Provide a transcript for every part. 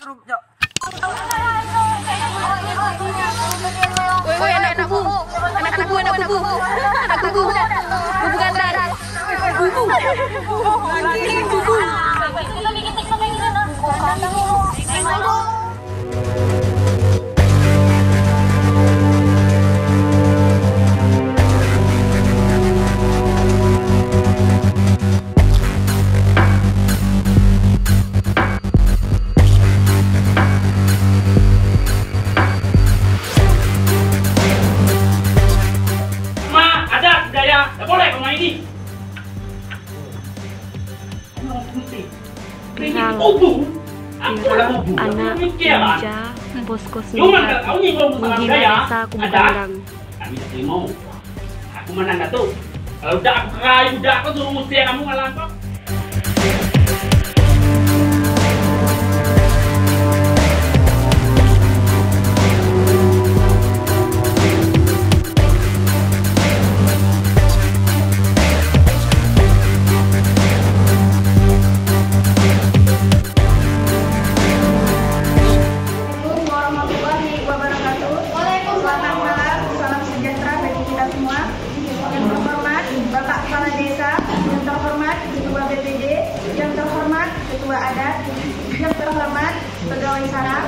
Terus, Jok. Woi, anak kubu. Kubu gantar. Kubu. Anak Ninja Posko 9 menghina desa Kubu Kandang. Kami tidak terima. Aku menang tuh. Kalau udah aku kerayu, udah aku suruh mesti kamu ngalah kok. Bapak Kepala Desa, yang terhormat Ketua BPD, yang terhormat Ketua Adat, yang terhormat Pegawai Saraf,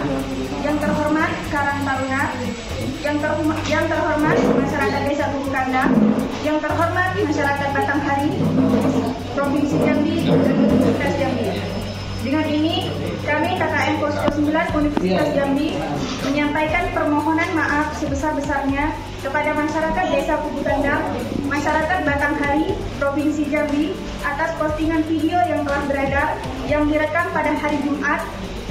yang terhormat Karang Taruna, yang terhormat masyarakat Desa Kubu Kandang, yang terhormat masyarakat Batanghari, Provinsi Jambi dan Universitas Jambi. Dengan ini, kami KKN Posko 9 Universitas Jambi menyampaikan permohonan maaf sebesar-besarnya kepada masyarakat Desa Kubu Kandang, masyarakat Batanghari, Provinsi Jambi atas postingan video yang telah beredar yang direkam pada hari Jumat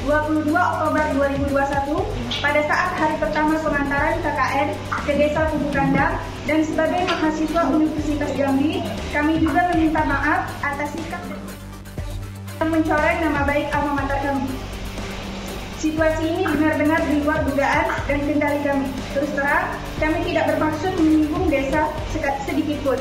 22 Oktober 2021 pada saat hari pertama pengantaran KKN ke Desa Kubu Kandang, dan sebagai mahasiswa Universitas Jambi, kami juga meminta maaf atas sikap yang mencoreng nama baik alma mater kami. Situasi ini benar-benar di luar dugaan dan kendali kami. Terus terang, kami tidak bermaksud menyinggung desa sedikit pun.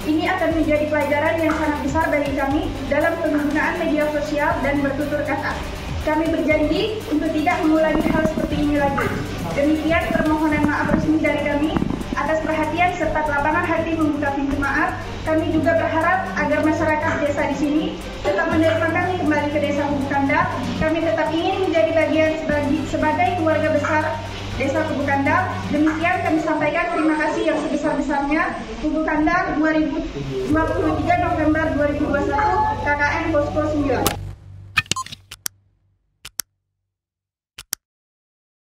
Ini akan menjadi pelajaran yang sangat besar bagi kami dalam penggunaan media sosial dan bertutur kata. Kami berjanji untuk tidak mengulangi hal seperti ini lagi. Demikian permohonan maaf resmi dari kami. Atas perhatian serta kelapangan hati membuka pintu maaf, kami juga berharap agar masyarakat desa di sini tetap menerima kami kembali ke Desa Kubu Kandang. Kami tetap ingin menjadi bagian sebagai keluarga besar Desa Kubu Kandang. Demikian kami sampaikan terima kasih yang sebesar-besarnya. Kubu Kandang 23 November 2021, KKN Posko 9.